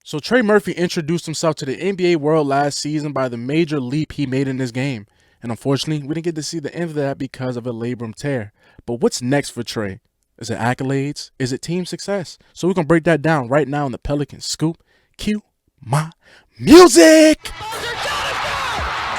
So Trey Murphy introduced himself to the NBA world last season by the major leap he made in his game. And unfortunately, we didn't get to see the end of that because of a labrum tear. But what's next for Trey? Is it accolades? Is it team success? So we're going to break that down right now in the Pelicans Scoop. Cue my music!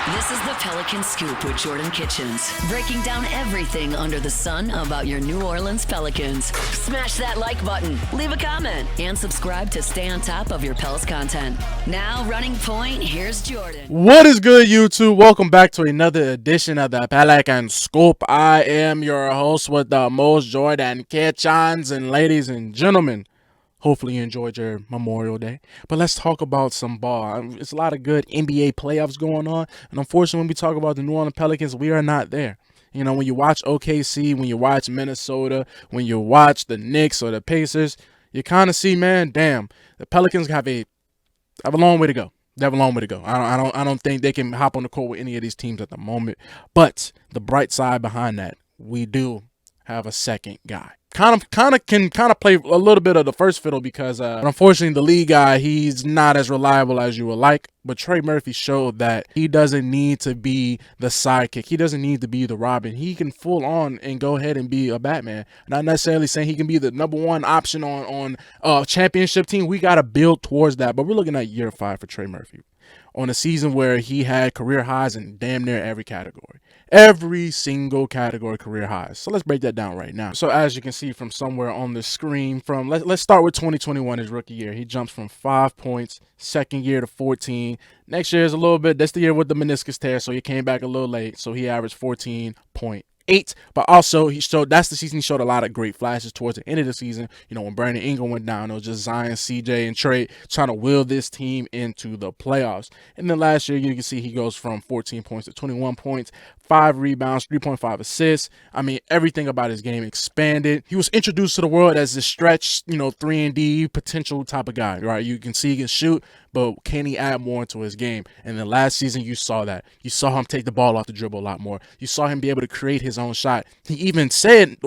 This is the Pelican Scoop with Jordan Kitchens, breaking down everything under the sun about your New Orleans Pelicans. Smash that like button, leave a comment, and subscribe to stay on top of your Pels content. Now, running point, here's Jordan. What is good, YouTube? Welcome back to another edition of the Pelican Scoop. I am your host with the most, Jordan Kitchens, and ladies and gentlemen, hopefully you enjoyed your Memorial Day. But let's talk about some ball. It's a lot of good NBA playoffs going on. And unfortunately, when we talk about the New Orleans Pelicans, we are not there. You know, when you watch OKC, when you watch Minnesota, when you watch the Knicks or the Pacers, you kind of see, man, damn, the Pelicans have a long way to go. They have a long way to go. I don't think they can hop on the court with any of these teams at the moment. But the bright side behind that, we do have a second guy. Kind of play a little bit of the first fiddle because unfortunately the lead guy, he's not as reliable as you would like. But Trey Murphy showed that he doesn't need to be the sidekick. He doesn't need to be the Robin. He can full on and go ahead and be a Batman. Not necessarily saying he can be the number one option on a championship team. We got to build towards that. But we're looking at year 5 for Trey Murphy on a season where he had career highs in damn near every category. Every single category career highs. So let's break that down right now. So as you can see from somewhere on the screen, let's start with 2021, his rookie year. He jumps from 5 points, second year to 14. Next year is a little bit, that's the year with the meniscus tear, so he came back a little late. So he averaged 14.8. But also that's the season he showed a lot of great flashes towards the end of the season. You know, when Brandon Ingram went down, it was just Zion, CJ, and Trey trying to will this team into the playoffs. And then last year, you can see he goes from 14 points to 21 points, 5 rebounds, 3.5 assists. I mean, everything about his game expanded. He was introduced to the world as a stretch, 3-and-D potential type of guy, right? You can see he can shoot, but can he add more into his game? And then last season, you saw that. You saw him take the ball off the dribble a lot more. You saw him be able to create his own shot. He even said,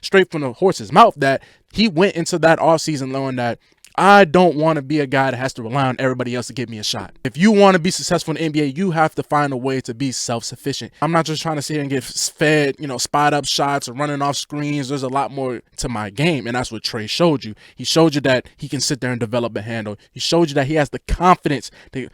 straight from the horse's mouth, that he went into that offseason knowing that I don't want to be a guy that has to rely on everybody else to give me a shot. If you want to be successful in the NBA, you have to find a way to be self-sufficient. I'm not just trying to sit here and get fed, spot up shots or running off screens. There's a lot more to my game, and that's what Trey showed you. He showed you that he can sit there and develop a handle. He showed you that he has the confidence to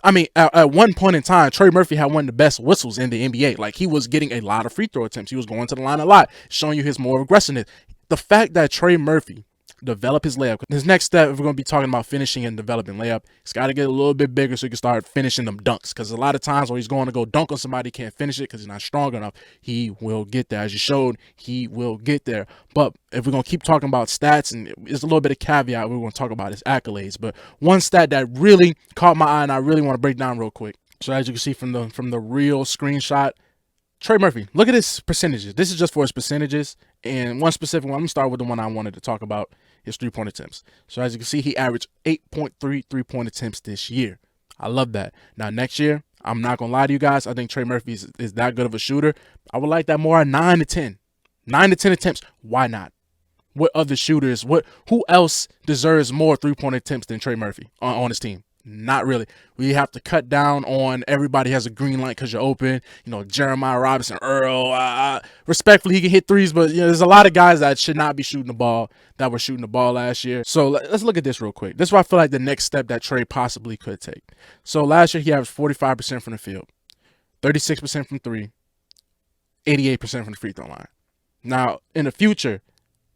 at one point in time, Trey Murphy had one of the best whistles in the NBA. Like, he was getting a lot of free throw attempts. He was going to the line a lot, showing you his more aggressiveness. The fact that Trey Murphy develop his layup. His next step, if we're going to be talking about finishing and developing layup, he's got to get a little bit bigger so he can start finishing them dunks. Because a lot of times when he's going to go dunk on somebody, he can't finish it because he's not strong enough. He will get there. As you showed, he will get there. But if we're going to keep talking about stats, and there's a little bit of caveat, we're going to talk about his accolades. But one stat that really caught my eye and I really want to break down real quick. So as you can see from the real screenshot, Trey Murphy, look at his percentages. This is just for his percentages. And one specific one, I'm going to start with the one I wanted to talk about, his three-point attempts. So as you can see, he averaged 8.3 three-point attempts this year. I love that. Now, next year, I'm not going to lie to you guys. I think Trey Murphy is that good of a shooter. I would like that more 9 to 10. 9 to 10 attempts. Why not? What other shooters, who else deserves more three-point attempts than Trey Murphy on his team? Not really. We have to cut down on everybody has a green light because you're open. Jeremiah Robinson, Earl. Respectfully, he can hit threes, but there's a lot of guys that should not be shooting the ball that were shooting the ball last year. So let's look at this real quick. This is what I feel like the next step that Trey possibly could take. So last year, he averaged 45% from the field, 36% from three, 88% from the free throw line. Now, in the future,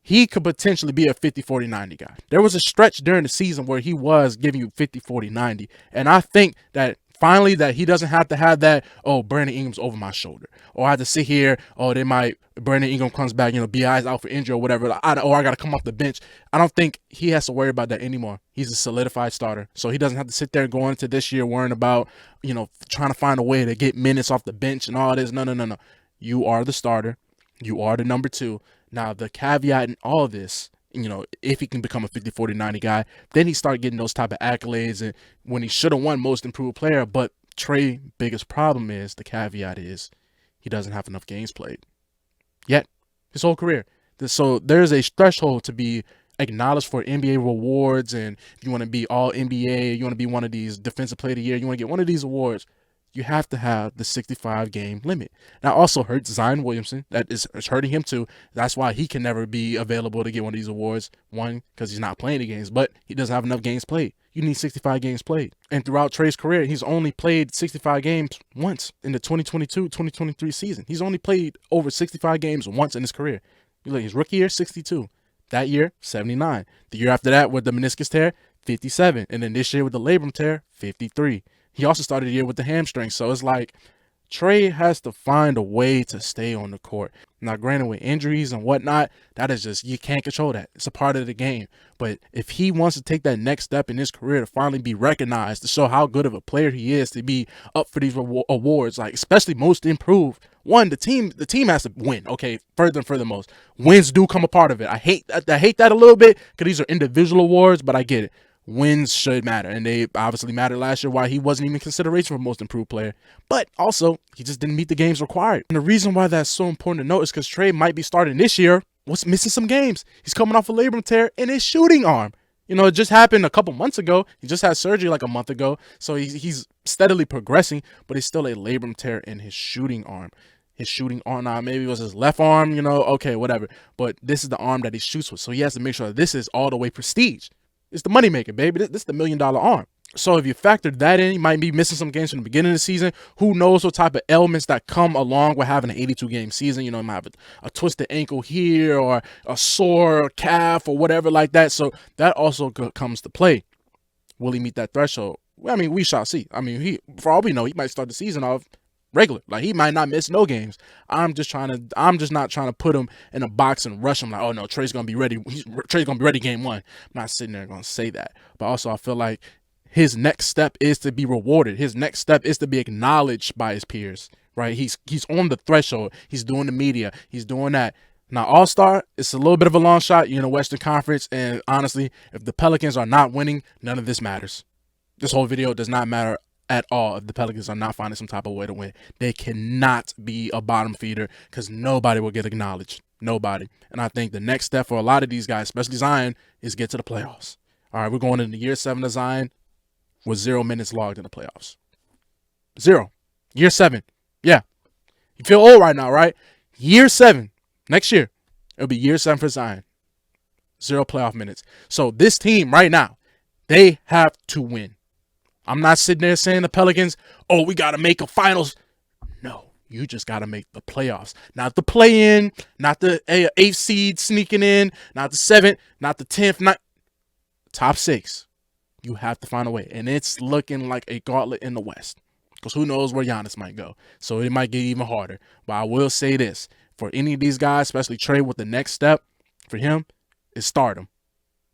he could potentially be a 50-40-90 guy. There was a stretch during the season where he was giving you 50-40-90. And I think that finally that he doesn't have to have that, Brandon Ingram's over my shoulder. Or I have to sit here, Brandon Ingram comes back, BI's out for injury or whatever. I got to come off the bench. I don't think he has to worry about that anymore. He's a solidified starter. So he doesn't have to sit there going into this year worrying about, trying to find a way to get minutes off the bench and all this. No. You are the starter. You are the number 2. Now, the caveat in all of this, if he can become a 50-40-90 guy, then he start getting those type of accolades and when he should have won most improved player. But Trey's biggest problem is, the caveat is, he doesn't have enough games played yet his whole career. So there's a threshold to be acknowledged for NBA rewards, and if you want to be all NBA, you want to be one of these defensive player of the year, you want to get one of these awards, you have to have the 65 game limit. That also hurts Zion Williamson. That is hurting him too. That's why he can never be available to get one of these awards. One, because he's not playing the games, but he doesn't have enough games played. You need 65 games played. And throughout Trey's career, he's only played 65 games once in the 2022-2023 season. He's only played over 65 games once in his career. You look, his rookie year, 62. That year, 79. The year after that with the meniscus tear, 57. And then this year with the labrum tear, 53. He also started the year with the hamstring. So it's like Trey has to find a way to stay on the court. Now, granted, with injuries and whatnot, that is just, you can't control that. It's a part of the game. But if he wants to take that next step in his career to finally be recognized, to show how good of a player he is, to be up for these awards, like especially most improved, one, the team has to win. Okay, further and furthermost, wins do come a part of it. I hate that a little bit because these are individual awards, but I get it. Wins should matter, and they obviously mattered last year, why he wasn't even in consideration for most improved player. But also, he just didn't meet the games required. And the reason why that's so important to note is because Trey might be starting this year, was missing some games. He's coming off a labrum tear in his shooting arm. You know, it just happened a couple months ago. He just had surgery like a month ago, so he's steadily progressing, but it's still a labrum tear in his shooting arm. His shooting arm, now maybe it was his left arm, you know, okay, whatever. But this is the arm that he shoots with, so he has to make sure that this is all the way prestige. It's the moneymaker, baby. This is the $1 million arm. So if you factor that in, you might be missing some games from the beginning of the season. Who knows what type of elements that come along with having an 82-game season. You know, you might have a twisted ankle here or a sore calf or whatever like that. So that also comes to play. Will he meet that threshold? Well, I mean, we shall see. I mean, for all we know, he might start the season off regular. Like, he might not miss no games. I'm just not trying to put him in a box and rush him like, oh no, Trey's gonna be ready. Trey's gonna be ready game one. I'm not sitting there gonna say that. But also, I feel like his next step is to be rewarded. His next step is to be acknowledged by his peers. Right? He's on the threshold. He's doing the media. He's doing that. Now, All-Star, it's a little bit of a long shot. You're in the Western Conference, and honestly, if the Pelicans are not winning, none of this matters. This whole video does not matter at all if the Pelicans are not finding some type of way to win. They cannot be a bottom feeder because nobody will get acknowledged. Nobody. And I think the next step for a lot of these guys, especially Zion, is get to the playoffs. All right, we're going into year 7 of Zion with 0 minutes logged in the playoffs. 0. Year 7. Yeah. You feel old right now, right? Year 7. Next year, it'll be year 7 for Zion. 0 playoff minutes. So this team right now, they have to win. I'm not sitting there saying the Pelicans, oh, we got to make a finals. No, you just got to make the playoffs. Not the play-in, not the 8th seed sneaking in, not the 7th, not the 10th, not top 6. You have to find a way. And it's looking like a gauntlet in the West because who knows where Giannis might go. So it might get even harder. But I will say this. For any of these guys, especially Trey, with the next step for him is stardom.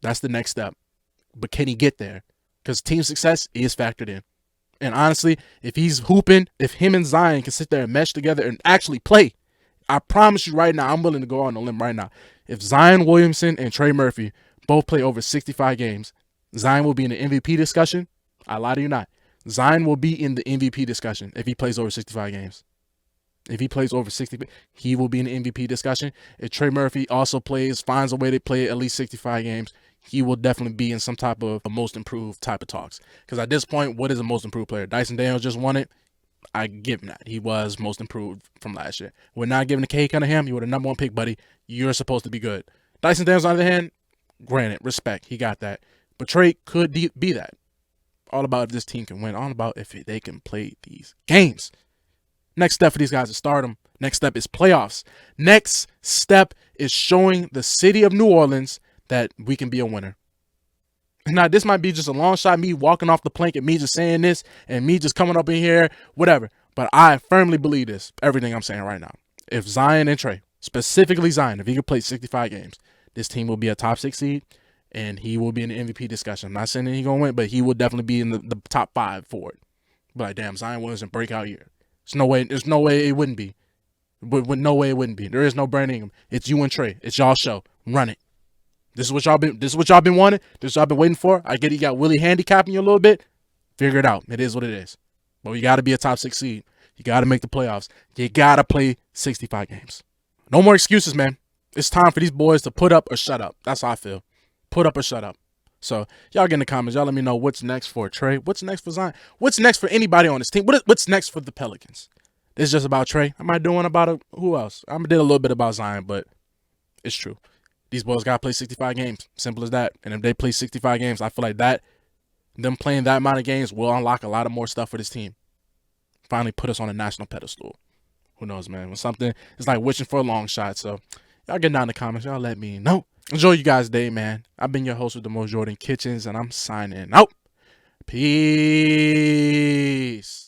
That's the next step. But can he get there? Because team success is factored in. And honestly, if he's hooping, if him and Zion can sit there and mesh together and actually play, I promise you right now, I'm willing to go on a limb right now. If Zion Williamson and Trey Murphy both play over 65 games, Zion will be in the MVP discussion. I lie to you not. Zion will be in the MVP discussion if he plays over 65 games. If he plays over 60, he will be in the MVP discussion. If Trey Murphy also finds a way to play at least 65 games, he will definitely be in some type of a most improved type of talks. Because at this point, what is a most improved player? Dyson Daniels just won it. I give him that. He was most improved from last year. We're not giving the cake on him. You were the number 1 pick, buddy. You're supposed to be good. Dyson Daniels, on the other hand, granted, respect. He got that. But Trey could be that. All about if this team can win. All about if they can play these games. Next step for these guys is stardom. Next step is playoffs. Next step is showing the city of New Orleans that we can be a winner. Now, this might be just a long shot, me walking off the plank and me just saying this and me just coming up in here, whatever. But I firmly believe this, everything I'm saying right now. If Zion and Trey, specifically Zion, if he could play 65 games, this team will be a top 6 seed and he will be in the MVP discussion. I'm not saying that he's going to win, but he will definitely be in the top 5 for it. But like, damn, Zion Williamson breakout year. There's no way it wouldn't be. With no way it wouldn't be. There is no Brandon Ingram. It's you and Trey. It's y'all show. Run it. This is what y'all been wanting. This is what y'all been waiting for. I get it, you got Willie handicapping you a little bit. Figure it out. It is what it is. But you got to be a top 6 seed. You got to make the playoffs. You got to play 65 games. No more excuses, man. It's time for these boys to put up or shut up. That's how I feel. put up or shut up. So y'all get in the comments. Y'all let me know what's next for Trey. What's next for Zion? What's next for anybody on this team? What's next for the Pelicans? This is just about Trey. Am I doing about who else? I did a little bit about Zion, but it's true. These boys got to play 65 games. Simple as that. And if they play 65 games, I feel like them playing that amount of games will unlock a lot of more stuff for this team. Finally put us on a national pedestal. Who knows, man? When something is like wishing for a long shot. So y'all get down in the comments. Y'all let me know. Enjoy you guys' day, man. I've been your host with the most, Jordan Kitchens, and I'm signing out. Peace.